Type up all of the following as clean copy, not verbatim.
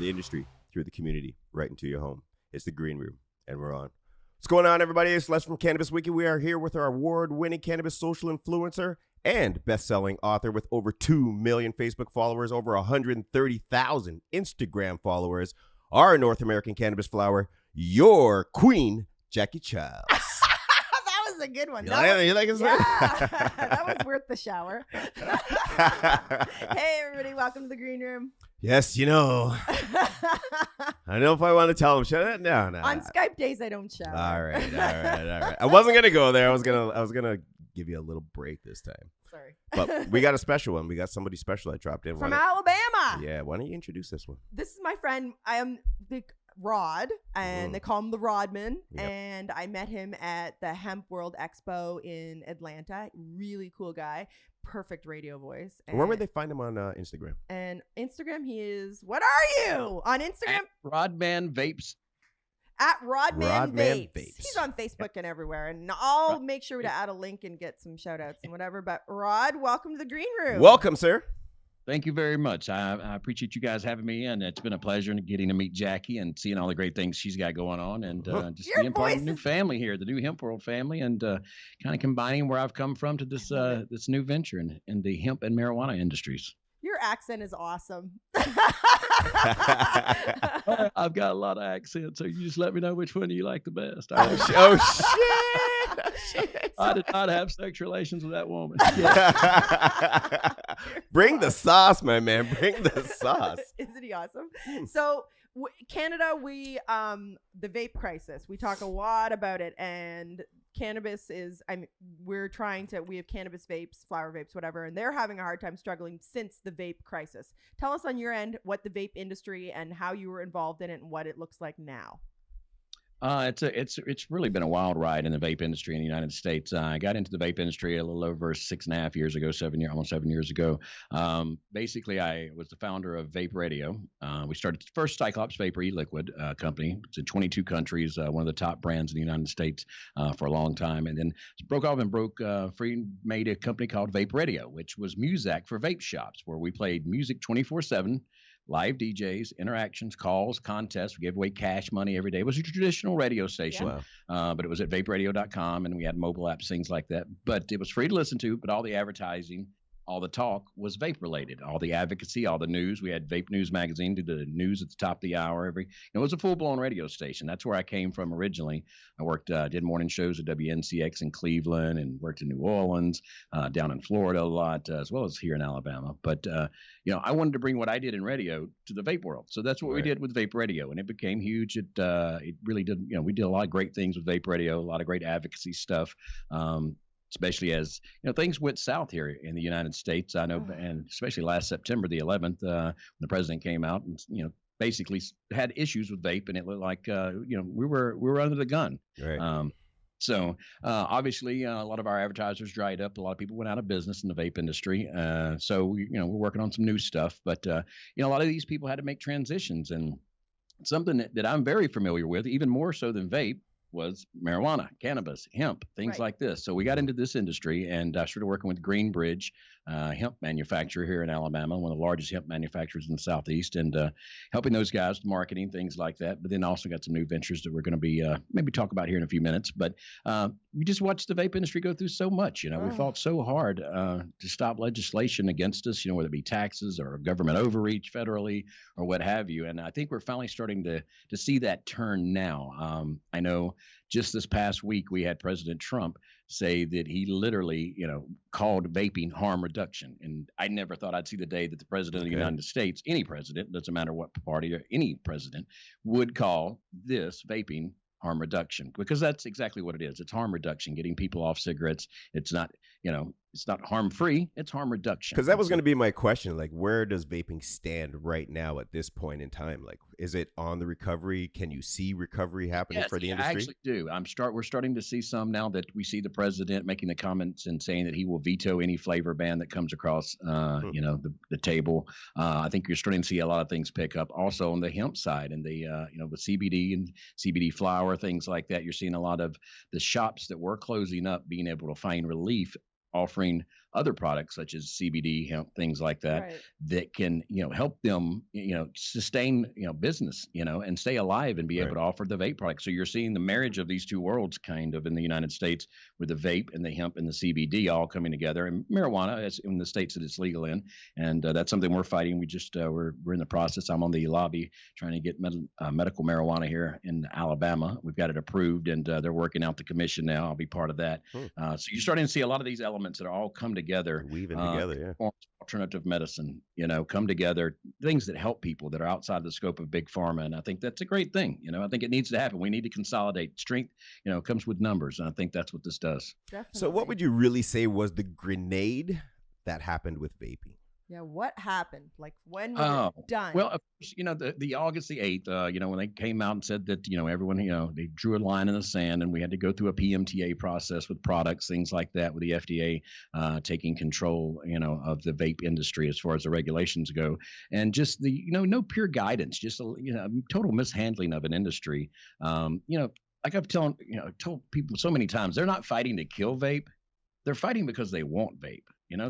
the industry through the community, right into your home. It's the Green Room, and we're on. What's going on, everybody? It's Les from Cannabis Wiki. We are here with our award-winning cannabis social influencer and best-selling author with over 2 million Facebook followers, over 130,000 Instagram followers, our North American cannabis flower, your queen, Jackie Childs. That was a good one. You like it? Yeah, that was worth the shower. Hey, everybody. Welcome to the Green Room. Yes, you know. I know if I want to tell them, shut it down. No. On Skype days, I don't shower. All right. I wasn't going to go there. I was gonna give you a little break this time. Sorry. But we got a special one. We got somebody special that dropped in. From Alabama. Yeah, why don't you introduce this one? This is my friend. I am the Rod, and they call him the Rodman. Yep. And I met him at the Hemp World Expo in Atlanta. Really cool guy. Perfect radio voice. And where would they find him on Instagram? And Instagram, he is, what are you? On Instagram? At Rodman Vapes. At Rodman Vapes. Vapes. He's on Facebook and everywhere. And I'll make sure to add a link and get some shout outs and whatever. But Rod, welcome to the Green Room. Welcome, sir. Thank you very much. I appreciate you guys having me in. It's been a pleasure getting to meet Jackie and seeing all the great things she's got going on, and just being part of the new family here, the new Hemp World family, and kind of combining where I've come from to this this new venture in the hemp and marijuana industries. Your accent is awesome. I've got a lot of accents, so you just let me know which one you like the best. Oh, shit. I did not have sex relations with that woman. Bring the sauce, my man. Bring the sauce. Isn't he awesome? So Canada, we the vape crisis. We talk a lot about it, and cannabis is. We have cannabis vapes, flower vapes, whatever, and they're having a hard time struggling since the vape crisis. Tell us on your end what the vape industry and how you were involved in it and what it looks like now. It's really been a wild ride in the vape industry in the United States. I got into the vape industry a little over 6.5 years ago, almost 7 years ago. Basically, I was the founder of Vape Radio. We started the first Cyclops Vapor e-liquid company. It's in 22 countries, one of the top brands in the United States for a long time. And then broke off and broke free and made a company called Vape Radio, which was Muzak for vape shops, where we played music 24/7. Live DJs, interactions, calls, contests. We gave away cash money every day. It was a traditional radio station, but it was at vaperadio.com, and we had mobile apps, things like that. But it was free to listen to, but all the advertising, all the talk was vape related. All the advocacy, all the news. We had Vape News Magazine, did the news at the top of the hour. It was a full-blown radio station. That's where I came from originally. I worked, did morning shows at WNCX in Cleveland, and worked in New Orleans, down in Florida a lot, as well as here in Alabama. But I wanted to bring what I did in radio to the vape world. So that's what we did with Vape Radio, and it became huge. It really did. We did a lot of great things with Vape Radio, a lot of great advocacy stuff. Especially as things went south here in the United States. I know, and especially last September the 11th, when the president came out and basically had issues with vape, and it looked like we were under the gun. Right. So obviously, a lot of our advertisers dried up. A lot of people went out of business in the vape industry. So we're working on some new stuff, but a lot of these people had to make transitions, and something that I'm very familiar with, even more so than vape, was marijuana, cannabis, hemp, things like this. So we got into this industry, and I started working with Greenbridge, hemp manufacturer here in Alabama, one of the largest hemp manufacturers in the Southeast, and helping those guys with marketing, things like that. But then also got some new ventures that we're going to be maybe talk about here in a few minutes. But we just watched the vape industry go through so much. We fought so hard to stop legislation against us, whether it be taxes or government overreach federally or what have you. And I think we're finally starting to see that turn now. I know just this past week we had President Trump say that he literally, called vaping harm reduction. And I never thought I'd see the day that the president of the United States, any president, doesn't matter what party or any president, would call this vaping harm reduction, because that's exactly what it is. It's harm reduction, getting people off cigarettes. It's not, it's not harm free. It's harm reduction. Because that was going to be my question. Like, where does vaping stand right now at this point in time? Like, is it on the recovery? Can you see recovery happening for the industry? I actually do. We're starting to see some now that we see the president making the comments and saying that he will veto any flavor ban that comes across, the table. I think you're starting to see a lot of things pick up. Also on the hemp side and the, with CBD and CBD flower, things like that. You're seeing a lot of the shops that were closing up being able to find relief offering other products such as CBD, hemp, things like that, Right. that can, help them, sustain, business, and stay alive and be able to offer the vape product. So you're seeing the marriage of these two worlds kind of in the United States, with the vape and the hemp and the CBD all coming together, and marijuana as in the states that it's legal in. And that's something we're fighting. We just, we're in the process. I'm on the lobby trying to get medical marijuana here in Alabama. We've got it approved, and they're working out the commission now. I'll be part of that. So you're starting to see a lot of these elements that are all come together, weaving together, alternative medicine, come together, things that help people that are outside the scope of big pharma. And I think that's a great thing. I think it needs to happen. We need to consolidate. Strength, comes with numbers. And I think that's what this does. Definitely. So what would you really say was the grenade that happened with vaping? Yeah, what happened? Like, when was it done? Well, of course, the August the 8th, when they came out and said that, everyone, they drew a line in the sand, and we had to go through a PMTA process with products, things like that, with the FDA taking control, of the vape industry as far as the regulations go. And just the, no pure guidance, just, total mishandling of an industry. Like I've told people so many times, they're not fighting to kill vape. They're fighting because they want vape.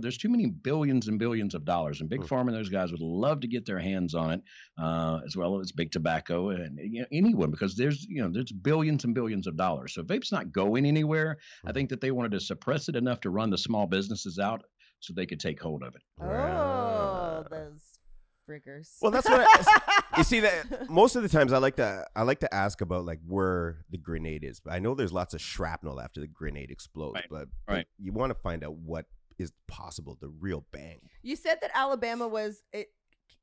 There's too many billions and billions of dollars, and big pharma and those guys would love to get their hands on it, as well as big tobacco and anyone, because there's billions and billions of dollars. So vape's not going anywhere. I think that they wanted to suppress it enough to run the small businesses out so they could take hold of it. Oh, those friggers. Well, that's what you see. That most of the times I like to ask about like where the grenade is. But I know there's lots of shrapnel after the grenade explodes, but you want to find out what is possible, the real bang. You said that Alabama was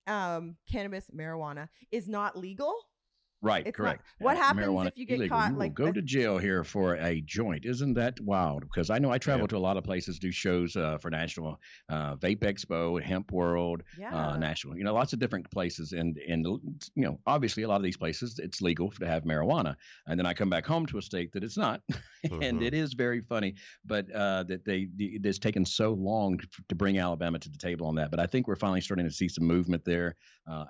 cannabis, marijuana is not legal. Right, It's correct. not. What happens Marijuana if you get illegal. caught? You will Like, go to jail here for a joint. Isn't that wild? Because I know I travel to a lot of places, do shows for National Vape Expo, Hemp World, National. Lots of different places, and obviously a lot of these places it's legal to have marijuana, and then I come back home to a state that it's not, and it is very funny. But that it's taken so long to bring Alabama to the table on that. But I think we're finally starting to see some movement there.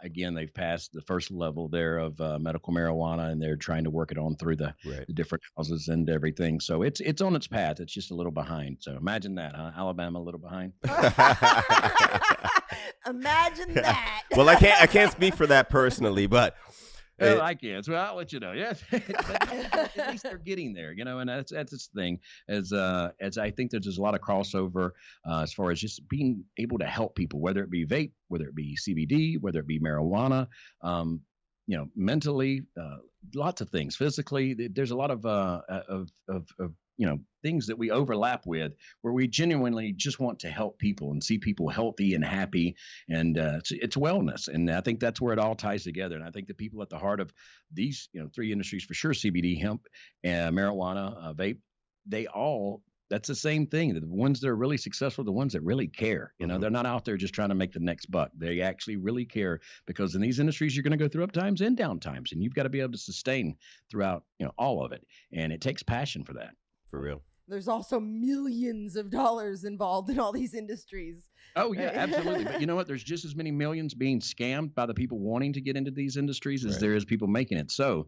Again, they've passed the first level there of medical marijuana, and they're trying to work it on through the different houses and everything. So it's on its path. It's just a little behind. So imagine that, huh? Alabama a little behind. Imagine that. Well, I can't speak for that personally, but well, I can. So I'll let you know. Yes, at least they're getting there, and that's this thing. As I think there's a lot of crossover as far as just being able to help people, whether it be vape, whether it be CBD, whether it be marijuana. Mentally, lots of things. Physically, there's a lot of things that we overlap with, where we genuinely just want to help people and see people healthy and happy, and it's wellness. And I think that's where it all ties together. And I think the people at the heart of these, three industries for sure, CBD, hemp, and marijuana, vape, that's the same thing. The ones that are really successful, the ones that really care. They're not out there just trying to make the next buck. They actually really care, because in these industries, you're going to go through up times and down times, and you've got to be able to sustain throughout, all of it. And it takes passion for that. For real. There's also millions of dollars involved in all these industries. Oh, yeah, absolutely. But you know what? There's just as many millions being scammed by the people wanting to get into these industries as there is people making it. So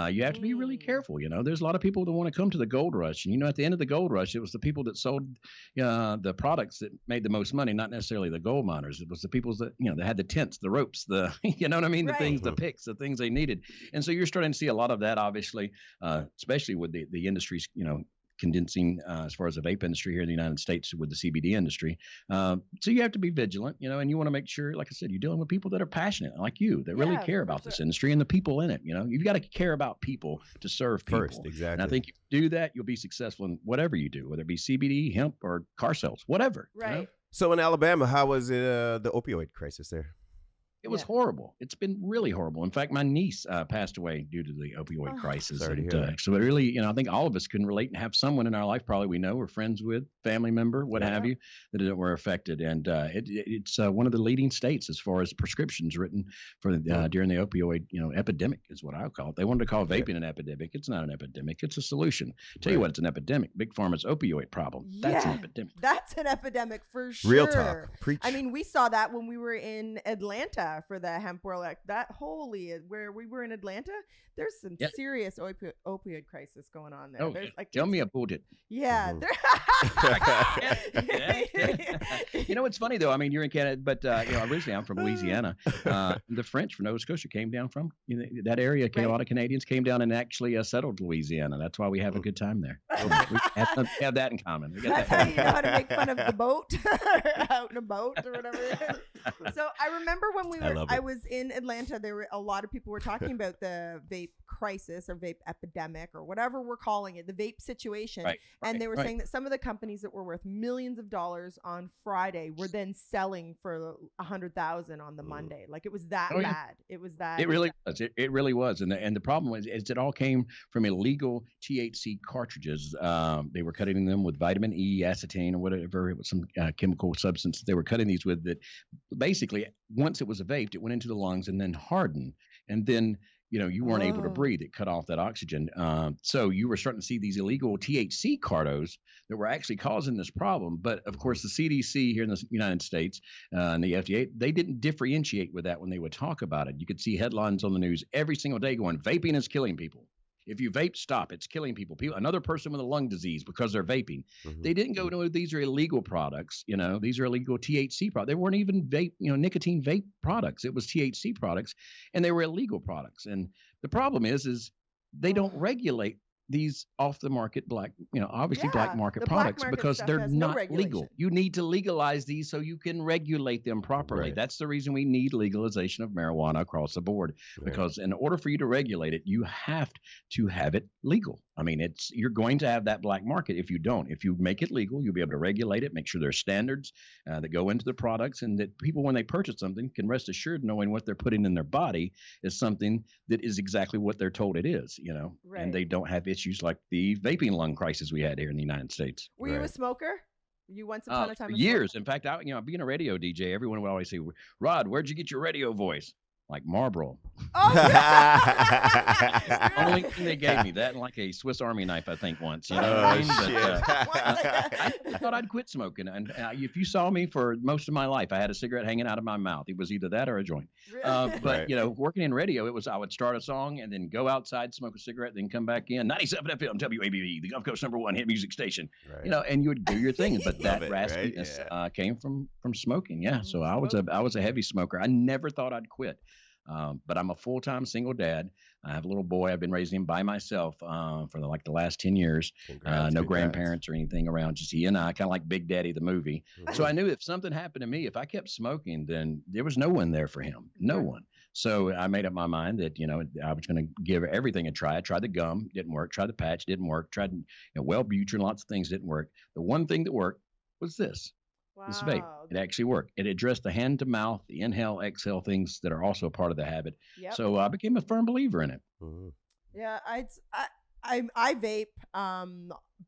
you have to be really careful. There's a lot of people that want to come to the gold rush. And, at the end of the gold rush, it was the people that sold the products that made the most money, not necessarily the gold miners. It was the people that, that had the tents, the ropes, you know what I mean? The things, the picks, the things they needed. And so you're starting to see a lot of that, obviously, especially with the industries, condensing as far as the vape industry here in the United States with the CBD industry. So you have to be vigilant, and you want to make sure, like I said, you're dealing with people that are passionate like you, that really care about this industry and the people in it. You've got to care about people to serve people. First, exactly. And I think if you do that, you'll be successful in whatever you do, whether it be CBD, hemp, or car sales, whatever. Right. So in Alabama, how was it, the opioid crisis there? It was horrible. It's been really horrible. In fact, my niece passed away due to the opioid crisis. Sorry to hear that. So it really, I think all of us can relate and have someone in our life probably we know or friends with, family member, what have you, that were affected. And it's one of the leading states as far as prescriptions written for during the opioid, epidemic is what I call it. They wanted to call vaping an epidemic. It's not an epidemic. It's a solution. Tell you what, it's an epidemic. Big Pharma's opioid problem. That's an epidemic. That's an epidemic for sure. Real talk. Preach. I mean, we saw that when we were in Atlanta for the Hemp World. Where we were in Atlanta, there's some serious opioid crisis going on there. Oh, there's tell me about it. Yeah. You know, it's funny though. I mean, you're in Canada, but originally I'm from Louisiana. The French from Nova Scotia came down from that area. A lot of Canadians came down and actually settled Louisiana. That's why we have a good time there. So we have that in common. That's how you know how to make fun of the boat, out in a boat or whatever. So I remember when I was in Atlanta, there were a lot of people were talking about the vape crisis or vape epidemic or whatever we're calling it, the vape situation. And they were saying that some of the companies that were worth millions of dollars on Friday were then selling for $100,000 on the Monday. Like it was that bad. It was that. It really was. It really was. And the problem was is it all came from illegal THC cartridges. They were cutting them with vitamin E, acetane, or whatever. It was some chemical substance they were cutting these with that basically once it was vaped, it went into the lungs and then hardened. And then you weren't able to breathe. It cut off that oxygen. So you were starting to see these illegal THC cartos that were actually causing this problem. But of course, the CDC here in the United States and the FDA, they didn't differentiate with that when they would talk about it. You could see headlines on the news every single day going, vaping is killing people. If you vape, stop. It's killing people. Another person with a lung disease because they're vaping. They didn't go, no, these are illegal products. These are illegal THC products. They weren't even vape, nicotine vape products. It was THC products, and they were illegal products. And the problem is they don't regulate these off the market black market products because they're not legal. You need to legalize these so you can regulate them properly. That's the reason we need legalization of marijuana across the board, because in order for you to regulate it, you have to have it legal. I mean, you're going to have that black market if you don't. If you make it legal, you'll be able to regulate it, make sure there's standards that go into the products, and that people, when they purchase something, can rest assured knowing what they're putting in their body is something that is exactly what they're told it is, and they don't have issues like the vaping lung crisis we had here in the United States. Were you a smoker? You once upon a time? For years. In fact, being a radio DJ, everyone would always say, Rod, where'd you get your radio voice? Like Marlboro. Only thing they gave me, that and like a Swiss Army knife, I think, once. You know what I mean? I thought I'd quit smoking. And if you saw me for most of my life, I had a cigarette hanging out of my mouth. It was either that or a joint. But working in radio, I would start a song and then go outside, smoke a cigarette, then come back in. 97 FM, WABB, the Gulf Coast #1 hit music station. And you would do your thing. But that raspiness came from smoking. Yeah. So I was a heavy smoker. I never thought I'd quit. But I'm a full-time single dad. I have a little boy. I've been raising him by myself for the last 10 years. No grandparents or anything around, just he and I, kind of like Big Daddy the movie. So I knew if something happened to me, if I kept smoking, then there was no one there for him. No one. So I made up my mind that, I was going to give everything a try. I tried the gum, didn't work. Tried the patch, didn't work. Tried Wellbutrin, lots of things didn't work. The one thing that worked was this. Wow. This vape. It actually worked. It addressed the hand to mouth, the inhale, exhale things that are also part of the habit. Yep. So I became a firm believer in it. Mm-hmm. Yeah, I vape.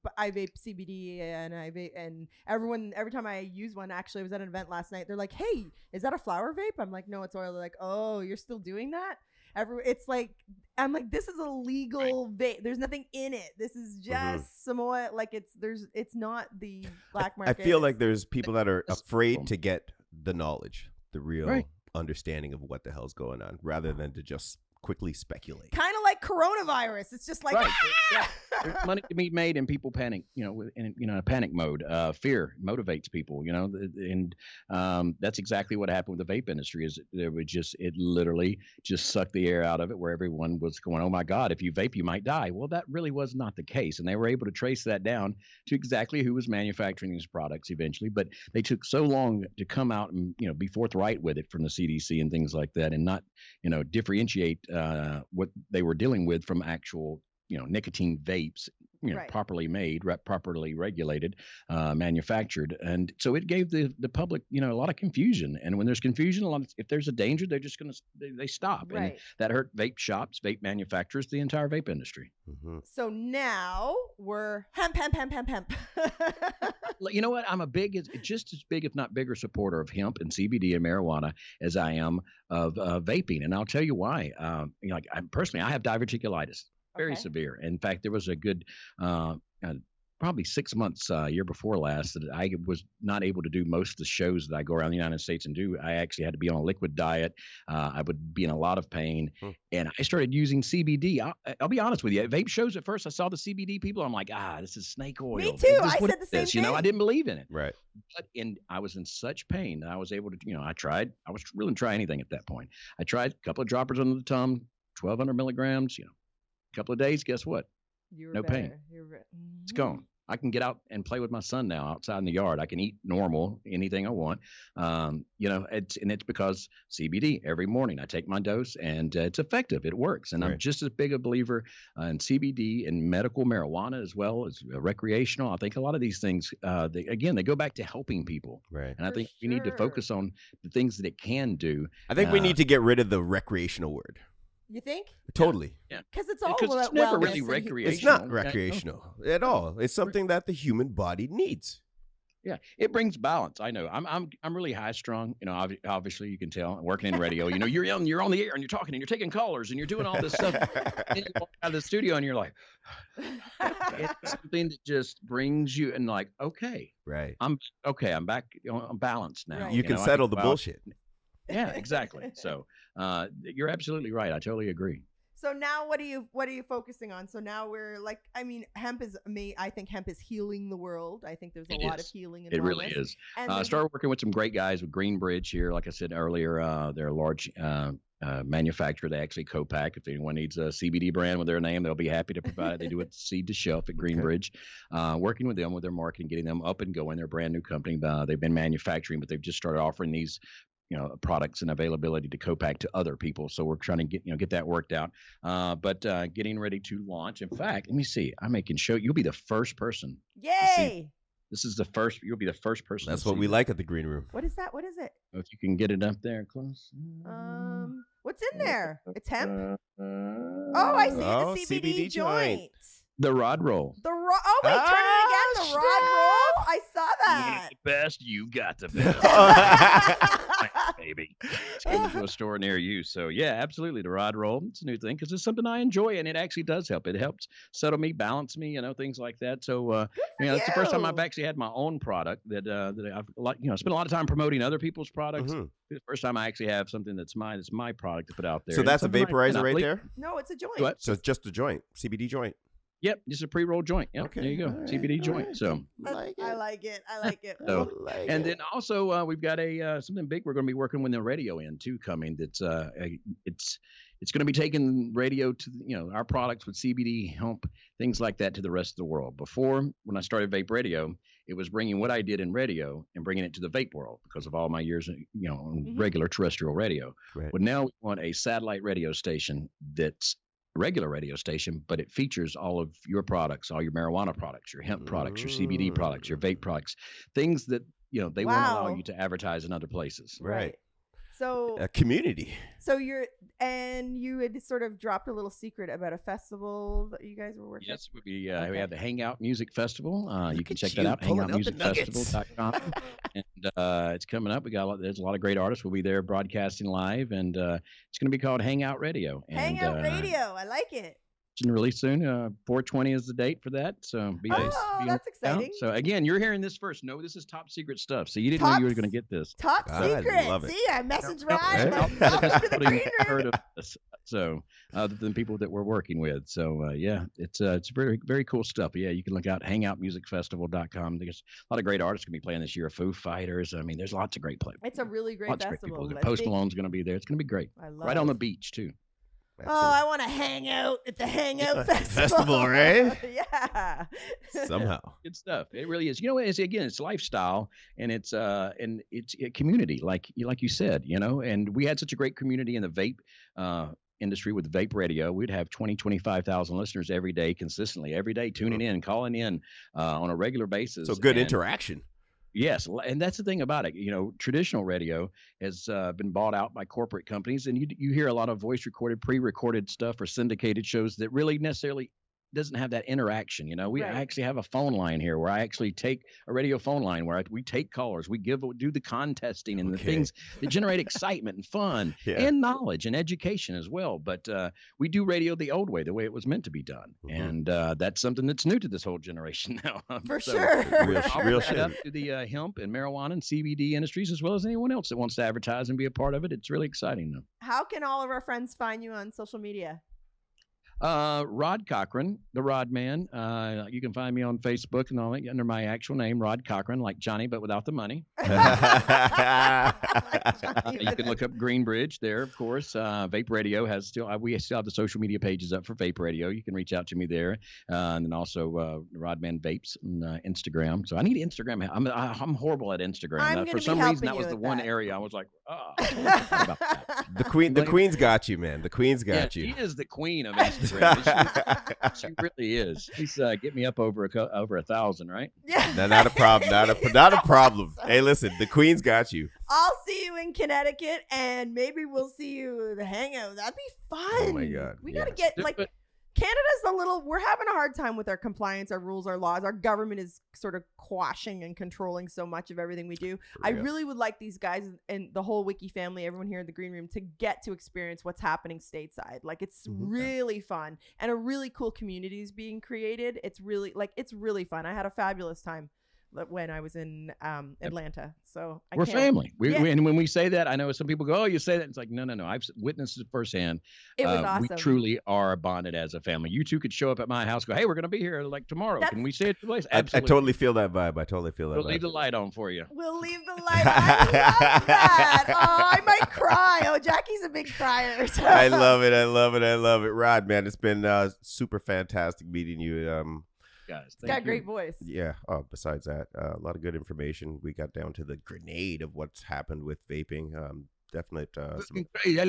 But I vape CBD and I vape, and every time I use one, actually, I was at an event last night. They're like, "Hey, is that a flower vape?" I'm like, "No, it's oil." They're like, "Oh, you're still doing that?" It's like, I'm like, this is a legal vape. There's nothing in it. This is just some oil. Like it's not the black market. I feel like there's people that are afraid to get the knowledge, the real understanding of what the hell's going on, rather than to just quickly speculate. Kind of like coronavirus. It's just like, There's money to be made and people panic, in a panic mode. Fear motivates people, and that's exactly what happened with the vape industry. Is it literally just sucked the air out of it, where everyone was going, "Oh my God, if you vape, you might die." Well, that really was not the case, and they were able to trace that down to exactly who was manufacturing these products eventually. But they took so long to come out and be forthright with it from the CDC and things like that, and not differentiate what they were dealing with from actual nicotine vapes, properly made, properly regulated, manufactured. And so it gave the public, a lot of confusion. And when there's confusion, if there's a danger, they're just going to, they stop. Right. And that hurt vape shops, vape manufacturers, the entire vape industry. Mm-hmm. So now we're hemp. You know what? I'm just as big, if not bigger, supporter of hemp and CBD and marijuana as I am of vaping. And I'll tell you why. I have diverticulitis. Very severe. In fact, there was a good probably 6 months, year before last, that I was not able to do most of the shows that I go around the United States and do. I actually had to be on a liquid diet. I would be in a lot of pain, and I started using CBD. I'll be honest with you. At vape shows at first, I saw the CBD people. I'm like, this is snake oil. Me too. I What said the is same this? thing. I didn't believe in it. Right. But I was in such pain that I was able to, I tried. I was willing to try anything at that point. I tried a couple of droppers under the tongue, 1,200 milligrams, a couple of days. Guess what? No pain. It's gone. I can get out and play with my son now outside in the yard. I can eat normal, anything I want. It's because CBD every morning. I take my dose and it's effective. It works. And I'm just as big a believer in CBD and medical marijuana as well as recreational. I think a lot of these things, they go back to helping people. Right. And I think we need to focus on the things that it can do. I think we need to get rid of the recreational word. You think? Totally. Yeah. Because it's all it's never really recreational. It's not recreational at all. It's something that the human body needs. Yeah, it brings balance. I know. I'm really high strung. Obviously you can tell. Working in radio, you're on the air and you're talking and you're taking callers and you're doing all this stuff. And you walk out of the studio and you're like, it's something that just brings you and like, okay, right. I'm back. I'm balanced now. Right. You can settle the bullshit. Yeah, exactly. So you're absolutely right. I totally agree. So now what are you focusing on? So now we're like, hemp is I think hemp is healing the world. I think there's a lot of healing and it wellness. really is. And I started working with some great guys with Greenbridge here. Like I said earlier, they're a large manufacturer. They actually co-pack. If anyone needs a CBD brand with their name, they'll be happy to provide it. They do it seed to shelf at Greenbridge. Working with them with their marketing, getting them up and going. They're a brand new company. They've been manufacturing, but they've just started offering these products and availability to co-pack to other people. So we're trying to get that worked out. But getting ready to launch. In fact, let me see. You'll be the first person. Yay! You'll be the first person. That's what we like at the Green Room. What is that? What is it? If you can get it up there close. What's in there? It's hemp. I see the CBD joint. The Rod Roll. Oh wait, turn it again. The Rod Roll. I saw that. The best. You got the best. Baby. It's coming to a store near you. So yeah, absolutely. The Rod Roll. It's a new thing because it's something I enjoy and it actually does help. It helps settle me, balance me, things like that. So it's the first time I've actually had my own product that I've spent a lot of time promoting other people's products. It's the first time I actually have something that's my product to put out there. So that's a vaporizer right there? No, it's a joint. What? So it's just a joint, CBD joint. Yep, just a pre-roll joint. Yep, okay, there you go, right, CBD joint. Right. So I like it. So, and then also we've got something big we're going to be working with the radio end too coming. That's it's going to be taking radio to our products with CBD, hemp, things like that to the rest of the world. Before, when I started Vape Radio, it was bringing what I did in radio and bringing it to the vape world because of all my years, on regular terrestrial radio. Right. But now we want a satellite radio station that's regular radio station, but it features all of your products, all your marijuana products, your hemp products, your CBD products, your vape products, things that they won't allow you to advertise in other places. Right. So a community. So you had sort of dropped a little secret about a festival that you guys were working. Yes, it would be. We have the Hangout Music Festival. You can check that out. HangoutMusicFestival.com. And it's coming up. There's a lot of great artists. We'll be there broadcasting live, and it's going to be called Hangout Radio. Hangout Radio. I like it. It's released soon. 4/20 is the date for that. So be nice. That's exciting. So again, you're hearing this first. No, this is top secret stuff. So you didn't know you were going to get this. Top secret. I love it. See, I messaged Rod. Heard of this. So other than people that we're working with. So it's very, very cool stuff. But yeah, you can look out HangoutMusicFestival.com. There's a lot of great artists going to be playing this year. Foo Fighters. I mean, there's lots of great players. It's a really great festival. Post Malone's going to be there. It's going to be great. I love right on the beach too. Absolutely. I want to hang out at the Hangout Festival, right? Yeah. Somehow. Good stuff. It really is. It's lifestyle and it's a community, like you said, and we had such a great community in the vape industry with Vape Radio. We'd have 25,000 listeners every day, consistently, every day, tuning in, calling in on a regular basis. So good interaction. Yes, and that's the thing about it. Traditional radio has been bought out by corporate companies, and you hear a lot of voice recorded, pre-recorded stuff or syndicated shows that really necessarily doesn't have that interaction. You know, we Right. actually have a phone line here where I actually take a radio phone line where we take callers, we do the contesting and the things that generate excitement and fun and knowledge and education as well. But we do radio the old way, the way it was meant to be done. And that's something that's new to this whole generation now. For sure. Real shit. Up to the hemp and marijuana and CBD industries, as well as anyone else that wants to advertise and be a part of it. It's really exciting though. How can all of our friends find you on social media? Rod Cochran, the Rodman. You can find me on Facebook and all that under my actual name, Rod Cochran, like Johnny, but without the money. You can look up Greenbridge there, of course. Vape Radio has we still have the social media pages up for Vape Radio. You can reach out to me there, and then also Rodman Vapes on Instagram. So I need Instagram. I'm horrible at Instagram. For some reason, that was the one area I was like, about that. The queen's got you, man. The queen's got you. She is the queen of Instagram. She really is. She's get me up over 1,000, right? Yeah. No, not a problem. Not a problem. Hey, listen, the queen's got you. I'll see you in Connecticut, and maybe we'll see you at the Hangout. That'd be fun. Oh my God. We gotta get Canada's we're having a hard time with our compliance, our rules, our laws. Our government is sort of quashing and controlling so much of everything we do. I really would like these guys and the whole Wiki family, everyone here in the green room, to get to experience what's happening stateside. Like, it's really fun, and a really cool community is being created. It's really fun. I had a fabulous time when I was in Atlanta. So we're family. And when we say that, I know some people go, "Oh, you say that." It's like, no. I've witnessed it firsthand. It was awesome. We truly are bonded as a family. You two could show up at my house, go, "Hey, we're going to be here like tomorrow. Can we stay at your place?" Absolutely. I totally feel that vibe. We'll leave the light on for you. We'll leave the light on. I love that. Oh, I might cry. Oh, Jackie's a big crier. So. I love it. Rod, man, it's been super fantastic meeting you. Guys, it's got a great voice. Yeah. Besides that, a lot of good information. We got down to the grenade of what's happened with vaping. Definitely.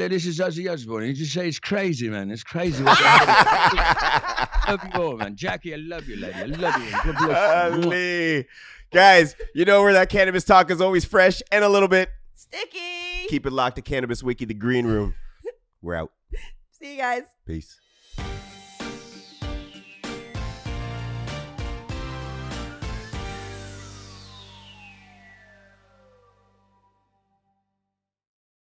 This is Ozzy Osbourne. You just say it's crazy, man. It's crazy. I love you all, man. Jackie, I love you, lady. I love you. God bless you. Guys, you know where that cannabis talk is always fresh and a little bit sticky. Keep it locked to Cannabis Wiki, the green room. We're out. See you guys. Peace.